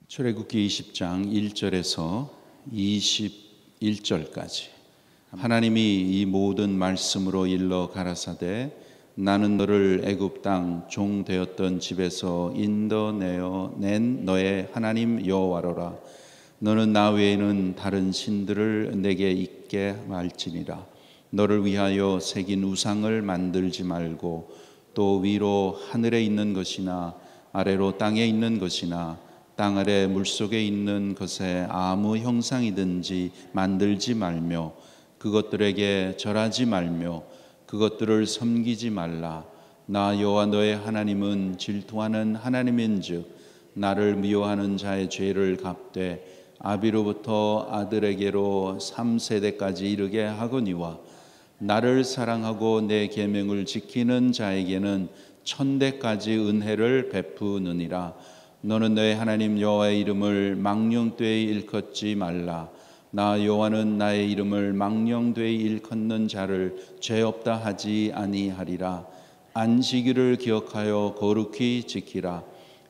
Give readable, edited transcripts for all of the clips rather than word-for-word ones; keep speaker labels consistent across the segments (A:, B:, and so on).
A: 출애굽기 20장 1절에서 21절까지 하나님이 이 모든 말씀으로 일러 가라사대 나는 너를 애굽 땅 종 되었던 집에서 인도내어 낸 너의 하나님 여호와로라. 너는 나 외에는 다른 신들을 내게 있게 말지니라. 너를 위하여 새긴 우상을 만들지 말고 또 위로 하늘에 있는 것이나 아래로 땅에 있는 것이나 땅 아래 물속에 있는 것에 아무 형상이든지 만들지 말며 그것들에게 절하지 말며 그것들을 섬기지 말라. 나 여호와 너의 하나님은 질투하는 하나님인즉 나를 미워하는 자의 죄를 갚되 아비로부터 아들에게로 3세대까지 이르게 하거니와 나를 사랑하고 내 계명을 지키는 자에게는 1000대까지 은혜를 베푸느니라. 너는 너의 하나님 여호와의 이름을 망령되이 일컫지 말라. 나 여호와는 나의 이름을 망령되이 일컫는 자를 죄 없다 하지 아니하리라. 안식일을 기억하여 거룩히 지키라.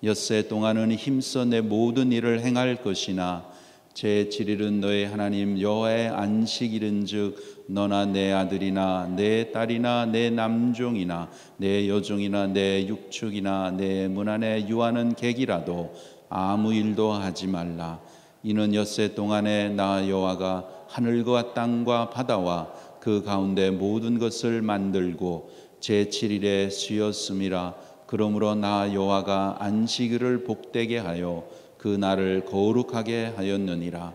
A: 엿새 동안은 힘써 내 모든 일을 행할 것이나 제7일은 너의 하나님 여호와의 안식일은즉 너나 내 아들이나 내 딸이나 내 남종이나 내 여종이나 내 육축이나 내 문 안에 유하는 객이라도 아무 일도 하지 말라. 이는 엿새 동안에 나 여호와가 하늘과 땅과 바다와 그 가운데 모든 것을 만들고 제7일에 쉬었음이라. 그러므로 나 여호와가 안식일을 복되게 하여 그 날을 거룩하게 하였느니라.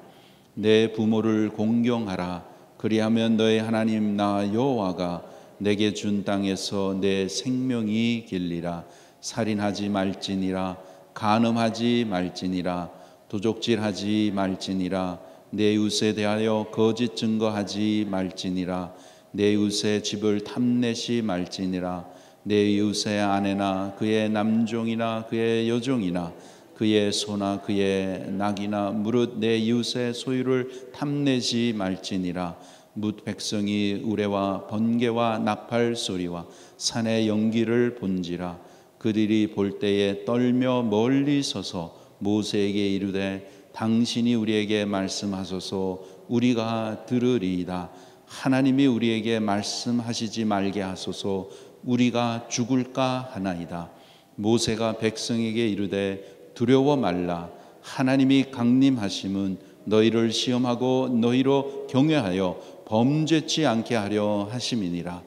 A: 내 부모를 공경하라. 그리하면 너의 하나님 나 여호와가 내게 준 땅에서 내 생명이 길리라. 살인하지 말지니라. 간음하지 말지니라. 도적질하지 말지니라. 내 이웃에 대하여 거짓 증거하지 말지니라. 내 이웃의 집을 탐내지 말지니라. 내 이웃의 아내나 그의 남종이나 그의 여종이나 그의 소나 그의 낙이나 무릇 내 이웃의 소유를 탐내지 말지니라. 뭇 백성이 우레와 번개와 나팔 소리와 산의 연기를 본지라. 그들이 볼 때에 떨며 멀리 서서 모세에게 이르되 당신이 우리에게 말씀하소서 우리가 들으리이다. 하나님이 우리에게 말씀하시지 말게 하소서 우리가 죽을까 하나이다. 모세가 백성에게 이르되 두려워 말라. 하나님이 강림하심은 너희를 시험하고 너희로 경외하여 범죄치 않게 하려 하심이니라.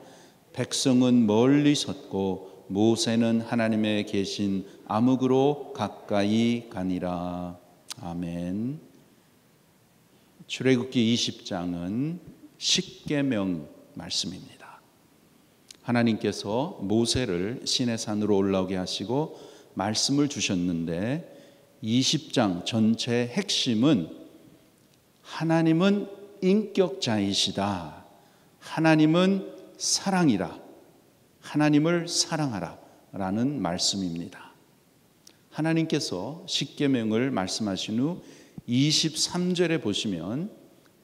A: 백성은 멀리 섰고 모세는 하나님의 계신 암흑으로 가까이 가니라. 아멘. 출애굽기 20장은 십계명 말씀입니다. 하나님께서 모세를 시내산으로 올라오게 하시고 말씀을 주셨는데 20장 전체의 핵심은 하나님은 인격자이시다. 하나님은 사랑이라. 하나님을 사랑하라 라는 말씀입니다. 하나님께서 십계명을 말씀하신 후 23절에 보시면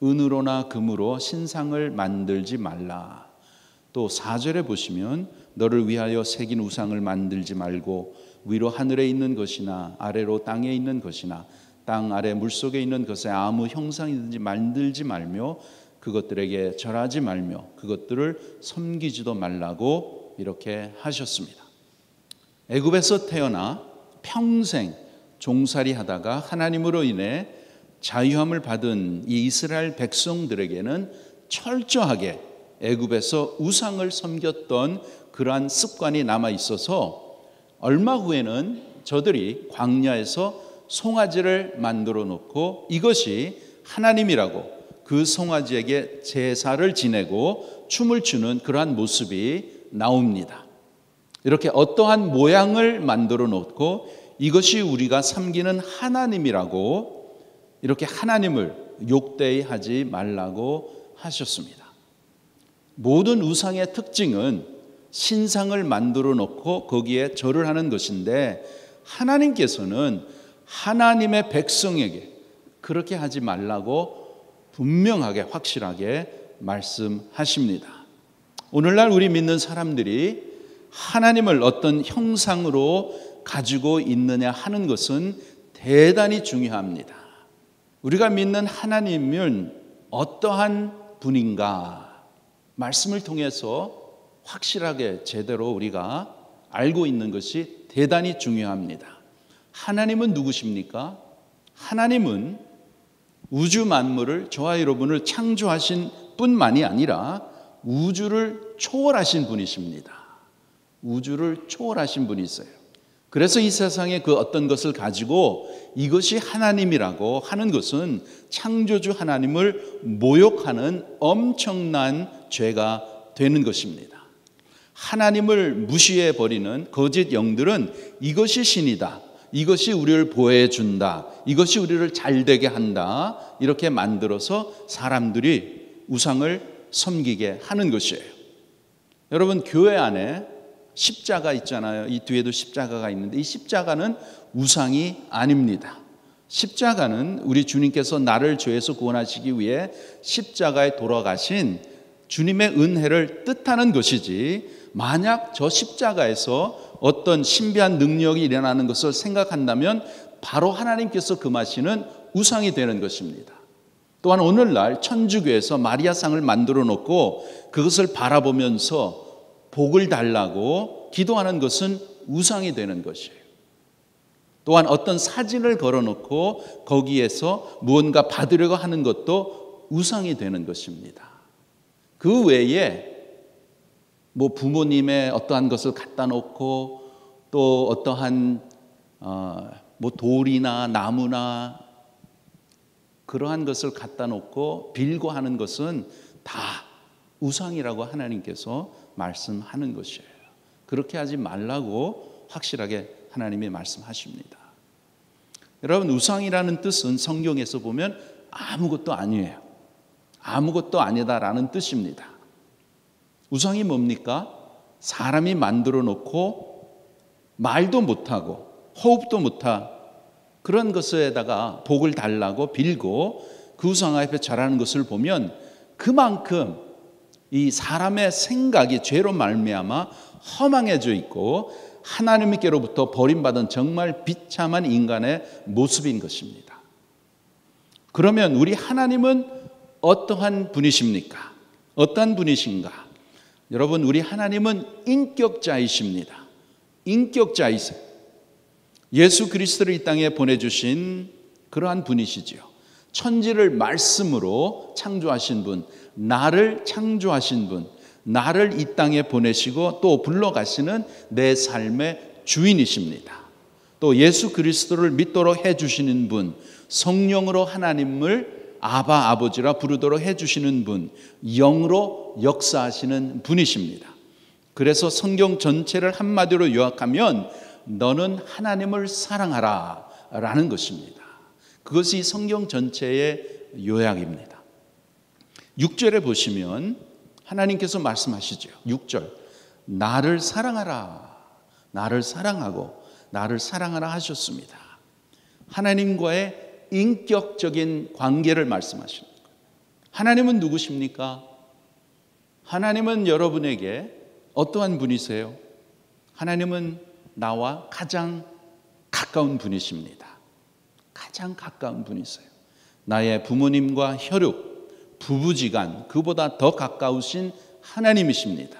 A: 은으로나 금으로 신상을 만들지 말라. 또 4절에 보시면 너를 위하여 새긴 우상을 만들지 말고 위로 하늘에 있는 것이나 아래로 땅에 있는 것이나 땅 아래 물속에 있는 것에 아무 형상이든지 만들지 말며 그것들에게 절하지 말며 그것들을 섬기지도 말라고 이렇게 하셨습니다. 애굽에서 태어나 평생 종살이 하다가 하나님으로 인해 자유함을 받은 이 이스라엘 백성들에게는 철저하게 애굽에서 우상을 섬겼던 그러한 습관이 남아 있어서 얼마 후에는 저들이 광야에서 송아지를 만들어 놓고 이것이 하나님이라고 그 송아지에게 제사를 지내고 춤을 추는 그러한 모습이 나옵니다. 이렇게 어떠한 모양을 만들어 놓고 이것이 우리가 섬기는 하나님이라고 이렇게 하나님을 욕되이 하지 말라고 하셨습니다. 모든 우상의 특징은 신상을 만들어 놓고 거기에 절을 하는 것인데 하나님께서는 하나님의 백성에게 그렇게 하지 말라고 분명하게 확실하게 말씀하십니다. 오늘날 우리 믿는 사람들이 하나님을 어떤 형상으로 가지고 있느냐 하는 것은 대단히 중요합니다. 우리가 믿는 하나님은 어떠한 분인가 말씀을 통해서 확실하게 제대로 우리가 알고 있는 것이 대단히 중요합니다. 하나님은 누구십니까? 하나님은 우주 만물을, 저와 여러분을 창조하신 뿐만이 아니라 우주를 초월하신 분이십니다. 우주를 초월하신 분이세요. 그래서 이 세상에 그 어떤 것을 가지고 이것이 하나님이라고 하는 것은 창조주 하나님을 모욕하는 엄청난 죄가 되는 것입니다. 하나님을 무시해 버리는 거짓 영들은 이것이 신이다, 이것이 우리를 보호해 준다, 이것이 우리를 잘되게 한다, 이렇게 만들어서 사람들이 우상을 섬기게 하는 것이에요. 여러분, 교회 안에 십자가 있잖아요. 이 뒤에도 십자가가 있는데 이 십자가는 우상이 아닙니다. 십자가는 우리 주님께서 나를 죄에서 구원하시기 위해 십자가에 돌아가신 주님의 은혜를 뜻하는 것이지, 만약 저 십자가에서 어떤 신비한 능력이 일어나는 것을 생각한다면 바로 하나님께서 금하시는 우상이 되는 것입니다. 또한 오늘날 천주교에서 마리아상을 만들어 놓고 그것을 바라보면서 복을 달라고 기도하는 것은 우상이 되는 것이에요. 또한 어떤 사진을 걸어놓고 거기에서 무언가 받으려고 하는 것도 우상이 되는 것입니다. 그 외에 부모님의 어떠한 것을 갖다 놓고 또 어떠한 돌이나 나무나 그러한 것을 갖다 놓고 빌고 하는 것은 다 우상이라고 하나님께서 말씀하는 것이에요. 그렇게 하지 말라고 확실하게 하나님이 말씀하십니다. 여러분, 우상이라는 뜻은 성경에서 보면 아무것도 아니에요. 아무것도 아니다라는 뜻입니다. 우상이 뭡니까? 사람이 만들어 놓고 말도 못하고 호흡도 못하 그런 것에다가 복을 달라고 빌고 그 우상 앞에 절하는 것을 보면 그만큼 이 사람의 생각이 죄로 말미암아 허망해져 있고 하나님께로부터 버림받은 정말 비참한 인간의 모습인 것입니다. 그러면 우리 하나님은 어떠한 분이십니까? 어떠한 분이신가? 여러분, 우리 하나님은 인격자이십니다. 인격자이세요. 예수 그리스도를 이 땅에 보내주신 그러한 분이시지요. 천지를 말씀으로 창조하신 분, 나를 창조하신 분, 나를 이 땅에 보내시고 또 불러가시는 내 삶의 주인이십니다. 또 예수 그리스도를 믿도록 해주시는 분, 성령으로 하나님을 아바 아버지라 부르도록 해주시는 분, 영으로 역사하시는 분이십니다. 그래서 성경 전체를 한마디로 요약하면 너는 하나님을 사랑하라 라는 것입니다. 그것이 성경 전체의 요약입니다. 6절에 보시면 하나님께서 말씀하시죠. 6절, 나를 사랑하라, 나를 사랑하고 나를 사랑하라 하셨습니다. 하나님과의 인격적인 관계를 말씀하시는 거예요. 하나님은 누구십니까? 하나님은 여러분에게 어떠한 분이세요? 하나님은 나와 가장 가까운 분이십니다. 가장 가까운 분이세요. 나의 부모님과 혈육, 부부지간, 그보다 더 가까우신 하나님이십니다.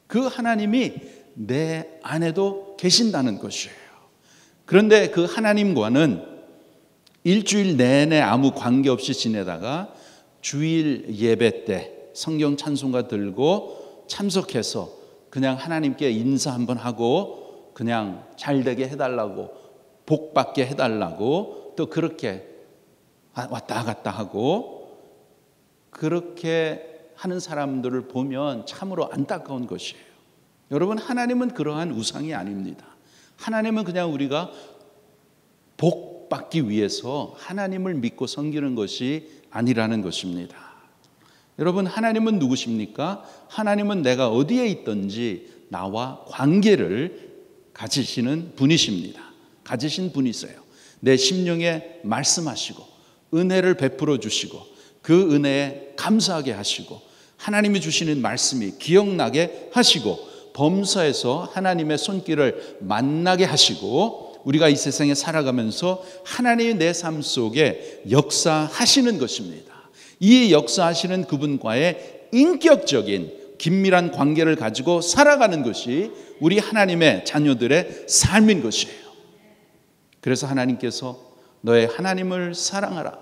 A: 그 하나님이 내 안에도 계신다는 것이에요. 그런데 그 하나님과는 일주일 내내 아무 관계없이 지내다가 주일 예배 때 성경 찬송가 들고 참석해서 그냥 하나님께 인사 한번 하고 그냥 잘되게 해달라고, 복 받게 해달라고 또 그렇게 왔다 갔다 하고 그렇게 하는 사람들을 보면 참으로 안타까운 것이에요. 여러분, 하나님은 그러한 우상이 아닙니다. 하나님은 그냥 우리가 복 받기 위해서 하나님을 믿고 섬기는 것이 아니라는 것입니다. 여러분, 하나님은 누구십니까? 하나님은 내가 어디에 있든지 나와 관계를 가지시는 분이십니다. 가지신 분이세요. 내 심령에 말씀하시고 은혜를 베풀어 주시고 그 은혜에 감사하게 하시고 하나님이 주시는 말씀이 기억나게 하시고 범사에서 하나님의 손길을 만나게 하시고 우리가 이 세상에 살아가면서 하나님이 내 삶 속에 역사하시는 것입니다. 이 역사하시는 그분과의 인격적인 긴밀한 관계를 가지고 살아가는 것이 우리 하나님의 자녀들의 삶인 것이에요. 그래서 하나님께서 너의 하나님을 사랑하라.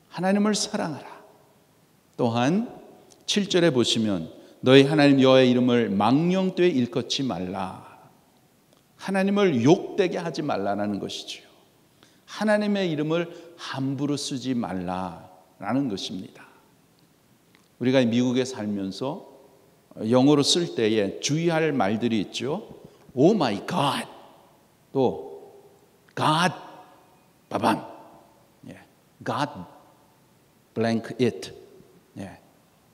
A: 하나님을 사랑하라. 또한 7절에 보시면 너희 하나님 여호와의 이름을 망령되이 일컫지 말라. 하나님을 욕되게 하지 말라라는 것이죠. 하나님의 이름을 함부로 쓰지 말라라는 것입니다. 우리가 미국에 살면서 영어로 쓸 때에 주의할 말들이 있죠. Oh my God, 또 God, 바밤, God blank it.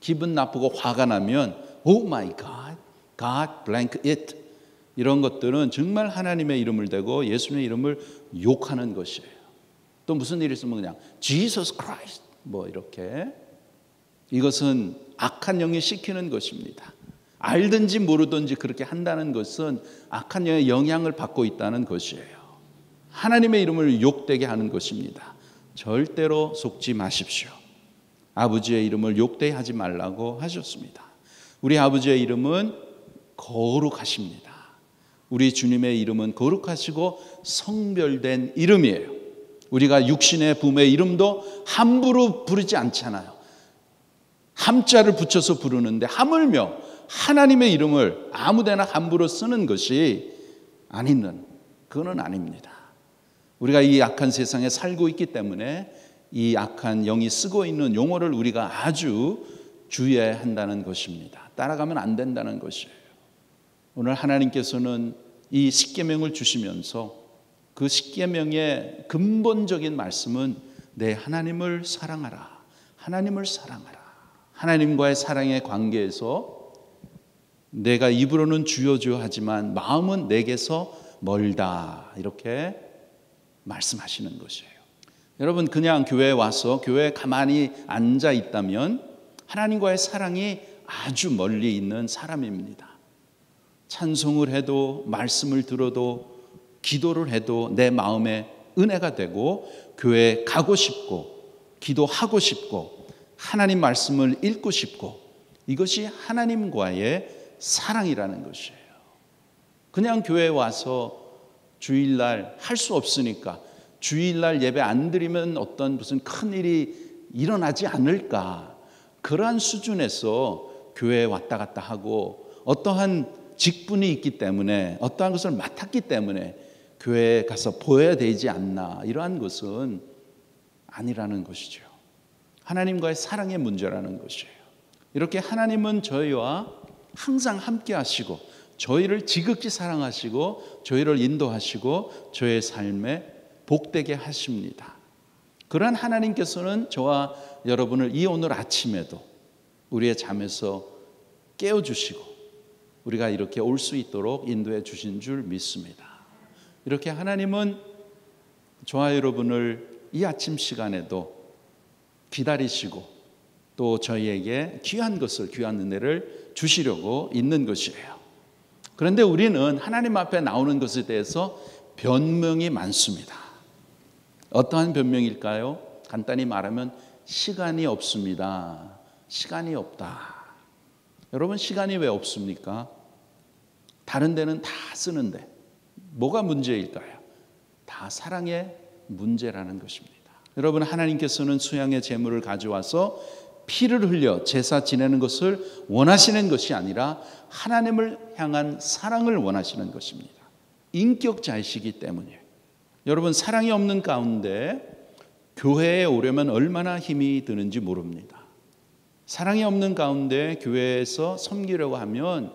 A: 기분 나쁘고 화가 나면 Oh my God, God blank it. 이런 것들은 정말 하나님의 이름을 대고 예수님의 이름을 욕하는 것이에요. 또 무슨 일이 있으면 그냥 Jesus Christ 뭐 이렇게, 이것은 악한 영이 시키는 것입니다. 알든지 모르든지 그렇게 한다는 것은 악한 영의 영향을 받고 있다는 것이에요. 하나님의 이름을 욕되게 하는 것입니다. 절대로 속지 마십시오. 아버지의 이름을 욕되게 하지 말라고 하셨습니다. 우리 아버지의 이름은 거룩하십니다. 우리 주님의 이름은 거룩하시고 성별된 이름이에요. 우리가 육신의 부모의 이름도 함부로 부르지 않잖아요. 함자를 붙여서 부르는데 하물며 하나님의 이름을 아무데나 함부로 쓰는 것이 그거는 아닙니다. 우리가 이 악한 세상에 살고 있기 때문에 이 악한 영이 쓰고 있는 용어를 우리가 아주 주의해야 한다는 것입니다. 따라가면 안 된다는 것이에요. 오늘 하나님께서는 이 십계명을 주시면서 그 십계명의 근본적인 말씀은 내 하나님을 사랑하라. 하나님을 사랑하라. 하나님과의 사랑의 관계에서 내가 입으로는 주여 주여 하지만 마음은 내게서 멀다. 이렇게 말씀하시는 것이에요. 여러분, 그냥 교회에 와서 교회에 가만히 앉아 있다면 하나님과의 사랑이 아주 멀리 있는 사람입니다. 찬송을 해도 말씀을 들어도 기도를 해도 내 마음에 은혜가 되고 교회에 가고 싶고 기도하고 싶고 하나님 말씀을 읽고 싶고, 이것이 하나님과의 사랑이라는 것이에요. 그냥 교회에 와서 주일날 할 수 없으니까 주일날 예배 안 드리면 어떤 무슨 큰일이 일어나지 않을까, 그러한 수준에서 교회에 왔다 갔다 하고 어떠한 직분이 있기 때문에 어떠한 것을 맡았기 때문에 교회에 가서 보여야 되지 않나, 이러한 것은 아니라는 것이죠. 하나님과의 사랑의 문제라는 것이에요. 이렇게 하나님은 저희와 항상 함께 하시고 저희를 지극히 사랑하시고 저희를 인도하시고 저의 삶에 복되게 하십니다. 그러한 하나님께서는 저와 여러분을 이 오늘 아침에도 우리의 잠에서 깨워주시고 우리가 이렇게 올 수 있도록 인도해 주신 줄 믿습니다. 이렇게 하나님은 저와 여러분을 이 아침 시간에도 기다리시고 또 저희에게 귀한 것을, 귀한 은혜를 주시려고 있는 것이에요. 그런데 우리는 하나님 앞에 나오는 것에 대해서 변명이 많습니다. 어떠한 변명일까요? 간단히 말하면 시간이 없습니다. 시간이 없다. 여러분, 시간이 왜 없습니까? 다른 데는 다 쓰는데 뭐가 문제일까요? 다 사랑의 문제라는 것입니다. 여러분, 하나님께서는 수양의 제물을 가져와서 피를 흘려 제사 지내는 것을 원하시는 것이 아니라 하나님을 향한 사랑을 원하시는 것입니다. 인격자이시기 때문이에요. 여러분, 사랑이 없는 가운데 교회에 오려면 얼마나 힘이 드는지 모릅니다. 사랑이 없는 가운데 교회에서 섬기려고 하면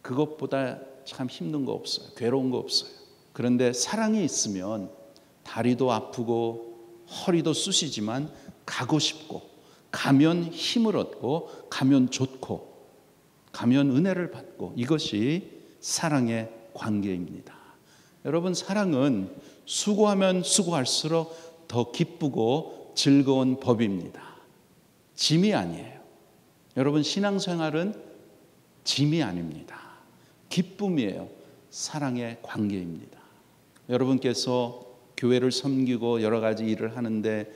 A: 그것보다 참 힘든 거 없어요. 괴로운 거 없어요. 그런데 사랑이 있으면 다리도 아프고 허리도 쑤시지만 가고 싶고, 가면 힘을 얻고, 가면 좋고, 가면 은혜를 받고, 이것이 사랑의 관계입니다. 여러분, 사랑은 수고하면 수고할수록 더 기쁘고 즐거운 법입니다. 짐이 아니에요. 여러분, 신앙생활은 짐이 아닙니다. 기쁨이에요. 사랑의 관계입니다. 여러분께서 교회를 섬기고 여러 가지 일을 하는데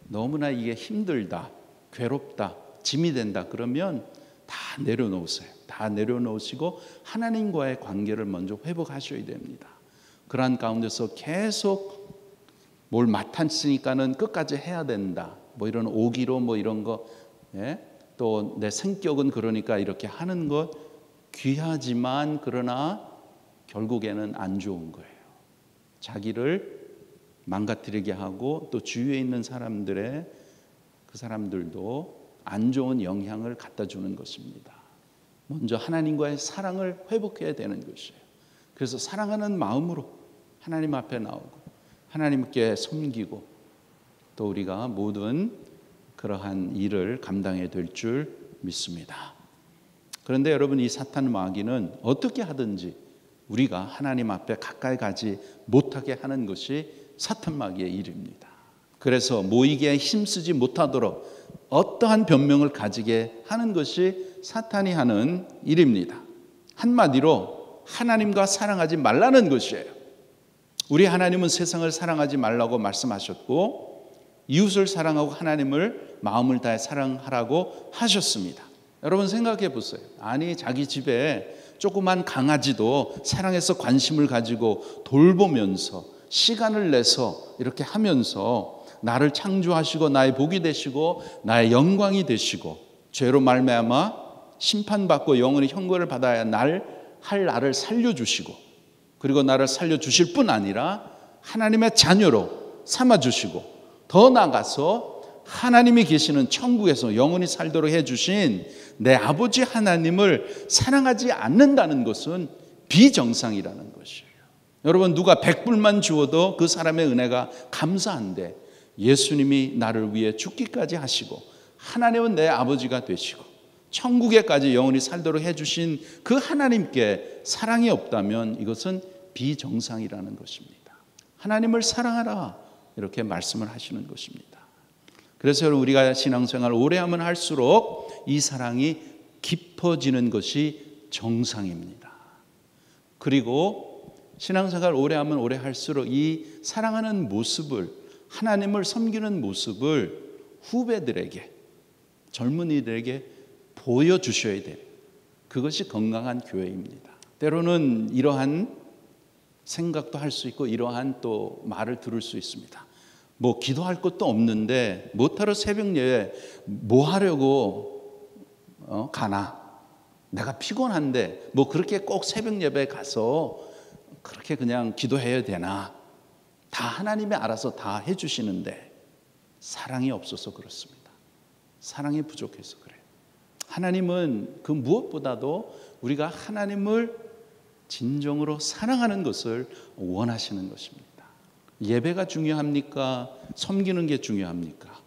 A: 너무나 이게 힘들다, 괴롭다, 짐이 된다 그러면 다 내려놓으세요. 다 내려놓으시고 하나님과의 관계를 먼저 회복하셔야 됩니다. 그러한 가운데서 계속 뭘 맡았으니까는 끝까지 해야 된다. 뭐 이런 오기로 뭐 이런 거, 또 내 성격은 그러니까 이렇게 하는 것 귀하지만 그러나 결국에는 안 좋은 거예요. 자기를 망가뜨리게 하고 또 주위에 있는 그 사람들도 안 좋은 영향을 갖다 주는 것입니다. 먼저 하나님과의 사랑을 회복해야 되는 것이에요. 그래서 사랑하는 마음으로 하나님 앞에 나오고 하나님께 섬기고 또 우리가 모든 그러한 일을 감당해야 될 줄 믿습니다. 그런데 여러분, 이 사탄 마귀는 어떻게 하든지 우리가 하나님 앞에 가까이 가지 못하게 하는 것이 사탄 마귀의 일입니다. 그래서 모이기에 힘쓰지 못하도록 어떠한 변명을 가지게 하는 것이 사탄이 하는 일입니다. 한마디로 하나님과 사랑하지 말라는 것이에요. 우리 하나님은 세상을 사랑하지 말라고 말씀하셨고 이웃을 사랑하고 하나님을 마음을 다해 사랑하라고 하셨습니다. 여러분 생각해 보세요. 아니 자기 집에 조그만 강아지도 사랑해서 관심을 가지고 돌보면서 시간을 내서 이렇게 하면서 나를 창조하시고 나의 복이 되시고 나의 영광이 되시고 죄로 말미암아 심판받고 영원히 형벌을 받아야 할 나를 살려주시고 그리고 나를 살려주실 뿐 아니라 하나님의 자녀로 삼아주시고 더 나아가서 하나님이 계시는 천국에서 영원히 살도록 해주신 내 아버지 하나님을 사랑하지 않는다는 것은 비정상이라는 것이에요. 여러분 누가 100불만 주어도 그 사람의 은혜가 감사한데 예수님이 나를 위해 죽기까지 하시고 하나님은 내 아버지가 되시고 천국에까지 영원히 살도록 해주신 그 하나님께 사랑이 없다면 이것은 비정상이라는 것입니다. 하나님을 사랑하라 이렇게 말씀을 하시는 것입니다. 그래서 우리가 신앙생활을 오래 하면 할수록 이 사랑이 깊어지는 것이 정상입니다. 그리고 신앙생활을 오래 하면 오래 할수록 이 사랑하는 모습을 하나님을 섬기는 모습을 후배들에게 젊은이들에게 보여주셔야 돼요. 그것이 건강한 교회입니다. 때로는 이러한 생각도 할 수 있고 이러한 또 말을 들을 수 있습니다. 뭐 기도할 것도 없는데 뭐하러 새벽 예배 뭐 하려고 가나? 내가 피곤한데 뭐 그렇게 꼭 새벽 예배에 가서 그렇게 그냥 기도해야 되나? 다 하나님이 알아서 다 해주시는데 사랑이 없어서 그렇습니다. 사랑이 부족해서 그래요. 하나님은 그 무엇보다도 우리가 하나님을 진정으로 사랑하는 것을 원하시는 것입니다. 예배가 중요합니까? 섬기는 게 중요합니까?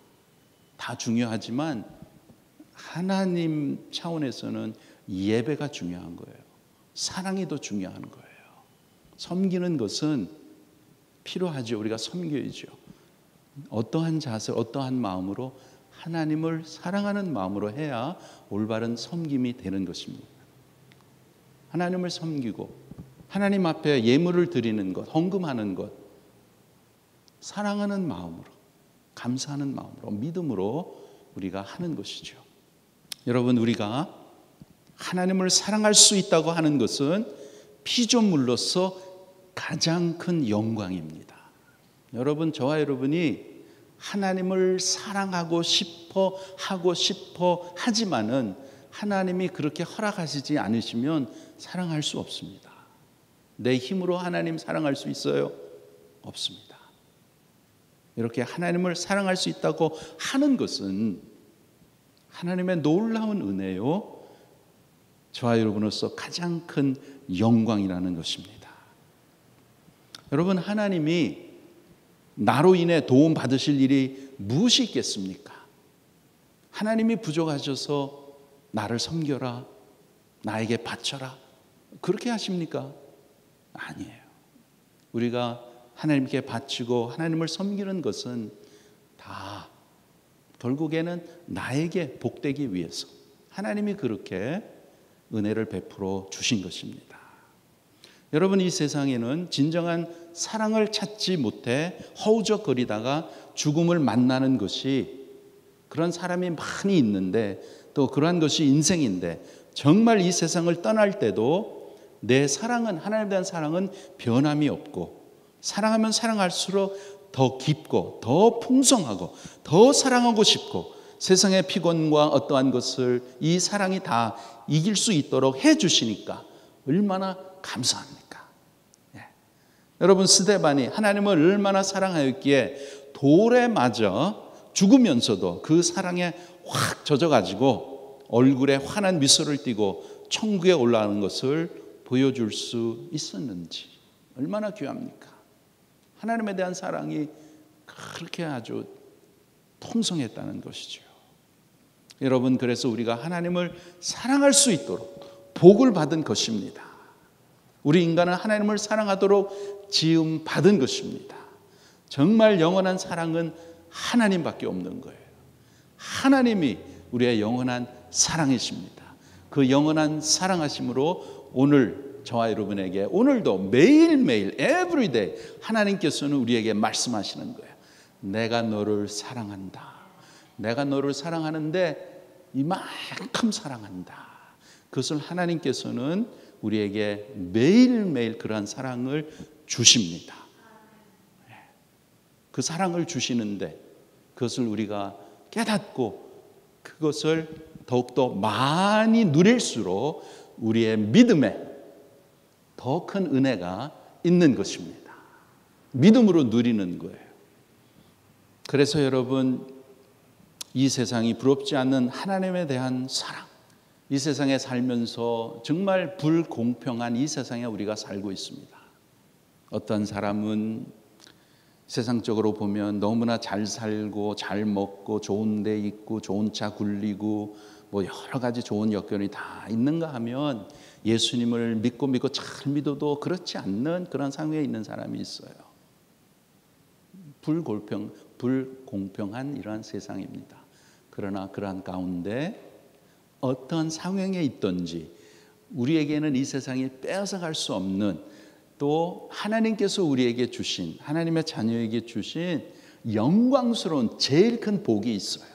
A: 다 중요하지만 하나님 차원에서는 예배가 중요한 거예요. 사랑이 더 중요한 거예요. 섬기는 것은 필요하죠. 우리가 섬겨야죠. 어떠한 자세, 어떠한 마음으로 하나님을 사랑하는 마음으로 해야 올바른 섬김이 되는 것입니다. 하나님을 섬기고 하나님 앞에 예물을 드리는 것, 헌금하는 것, 사랑하는 마음으로, 감사하는 마음으로, 믿음으로 우리가 하는 것이죠. 여러분, 우리가 하나님을 사랑할 수 있다고 하는 것은 피조물로서 가장 큰 영광입니다. 여러분, 저와 여러분이 하나님을 사랑하고 싶어 하지만은 하나님이 그렇게 허락하시지 않으시면 사랑할 수 없습니다. 내 힘으로 하나님 사랑할 수 있어요? 없습니다. 이렇게 하나님을 사랑할 수 있다고 하는 것은 하나님의 놀라운 은혜요, 저와 여러분으로서 가장 큰 영광이라는 것입니다. 여러분, 하나님이 나로 인해 도움 받으실 일이 무엇이 있겠습니까? 하나님이 부족하셔서 나를 섬겨라, 나에게 바쳐라, 그렇게 하십니까? 아니에요. 우리가 하나님께 바치고 하나님을 섬기는 것은 다 결국에는 나에게 복되기 위해서 하나님이 그렇게 은혜를 베풀어 주신 것입니다. 여러분, 이 세상에는 진정한 사랑을 찾지 못해 허우적거리다가 죽음을 만나는 것이, 그런 사람이 많이 있는데 또 그러한 것이 인생인데, 정말 이 세상을 떠날 때도 내 사랑은, 하나님에 대한 사랑은 변함이 없고, 사랑하면 사랑할수록 더 깊고 더 풍성하고 더 사랑하고 싶고, 세상의 피곤과 어떠한 것을 이 사랑이 다 이길 수 있도록 해주시니까 얼마나 감사합니까? 여러분, 스데반이 하나님을 얼마나 사랑하였기에 돌에 맞아 죽으면서도 그 사랑에 확 젖어가지고 얼굴에 환한 미소를 띠고 천국에 올라가는 것을 보여줄 수 있었는지, 얼마나 귀합니까? 하나님에 대한 사랑이 그렇게 아주 통성했다는 것이죠. 여러분, 그래서 우리가 하나님을 사랑할 수 있도록 복을 받은 것입니다. 우리 인간은 하나님을 사랑하도록 지음 받은 것입니다. 정말 영원한 사랑은 하나님밖에 없는 거예요. 하나님이 우리의 영원한 사랑이십니다. 그 영원한 사랑하심으로 오늘 저와 여러분에게, 오늘도 매일매일 everyday 하나님께서는 우리에게 말씀하시는 거예요. 내가 너를 사랑한다. 내가 너를 사랑하는데 이만큼 사랑한다. 그것을 하나님께서는 우리에게 매일매일 그러한 사랑을 주십니다. 그 사랑을 주시는데 그것을 우리가 깨닫고 그것을 더욱더 많이 누릴수록 우리의 믿음에 더 큰 은혜가 있는 것입니다. 믿음으로 누리는 거예요. 그래서 여러분, 이 세상이 부럽지 않는 하나님에 대한 사랑, 이 세상에 살면서 정말 불공평한 이 세상에 우리가 살고 있습니다. 어떤 사람은 세상적으로 보면 너무나 잘 살고 잘 먹고 좋은 데 있고 좋은 차 굴리고 뭐 여러 가지 좋은 여건이 다 있는가 하면 예수님을 믿고 잘 믿어도 그렇지 않는 그런 상황에 있는 사람이 있어요. 불공평한 이러한 세상입니다. 그러나 그러한 가운데 어떤 상황에 있든지 우리에게는 이 세상이 빼앗아갈 수 없는, 또 하나님께서 우리에게 주신, 하나님의 자녀에게 주신 영광스러운 제일 큰 복이 있어요.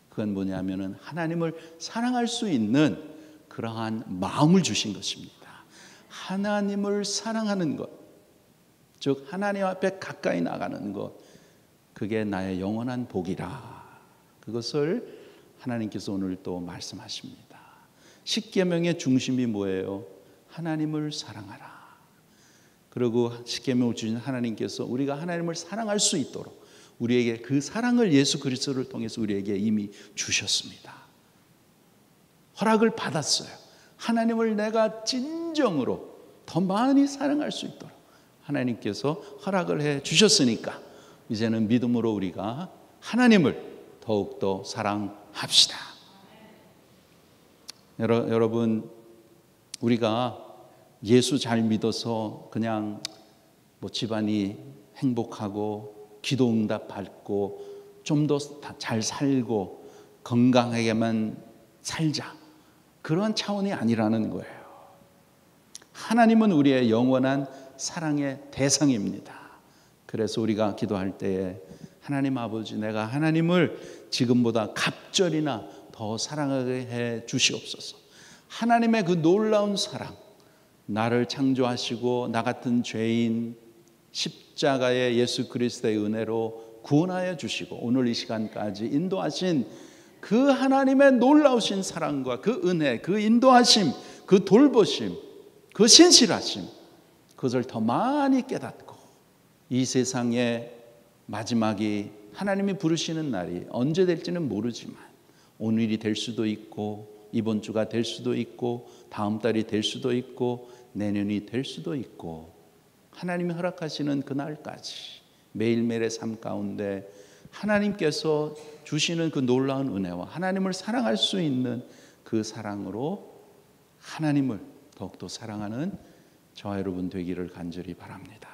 A: 그건 뭐냐면은 하나님을 사랑할 수 있는 그러한 마음을 주신 것입니다. 하나님을 사랑하는 것, 즉 하나님 앞에 가까이 나가는 것, 그게 나의 영원한 복이라. 그것을 하나님께서 오늘 또 말씀하십니다. 십계명의 중심이 뭐예요? 하나님을 사랑하라. 그리고 십계명을 주신 하나님께서 우리가 하나님을 사랑할 수 있도록 우리에게 그 사랑을 예수 그리스도를 통해서 우리에게 이미 주셨습니다. 허락을 받았어요. 하나님을 내가 진정으로 더 많이 사랑할 수 있도록 하나님께서 허락을 해 주셨으니까 이제는 믿음으로 우리가 하나님을 더욱더 사랑합시다. 여러분, 우리가 예수 잘 믿어서 그냥 뭐 집안이 행복하고 기도 응답 받고 좀 더 잘 살고 건강하게만 살자, 그런 차원이 아니라는 거예요. 하나님은 우리의 영원한 사랑의 대상입니다. 그래서 우리가 기도할 때에 하나님 아버지, 내가 하나님을 지금보다 갑절이나 더 사랑하게 해 주시옵소서. 하나님의 그 놀라운 사랑, 나를 창조하시고 나 같은 죄인 십자가의 예수 그리스도의 은혜로 구원하여 주시고 오늘 이 시간까지 인도하신 그 하나님의 놀라우신 사랑과 그 은혜, 그 인도하심, 그 돌보심, 그 신실하심, 그것을 더 많이 깨닫고 이 세상의 마지막이 하나님이 부르시는 날이 언제 될지는 모르지만 오늘이 될 수도 있고 이번 주가 될 수도 있고 다음 달이 될 수도 있고 내년이 될 수도 있고, 하나님이 허락하시는 그날까지 매일매일의 삶 가운데 하나님께서 주시는 그 놀라운 은혜와 하나님을 사랑할 수 있는 그 사랑으로 하나님을 더욱더 사랑하는 저와 여러분 되기를 간절히 바랍니다.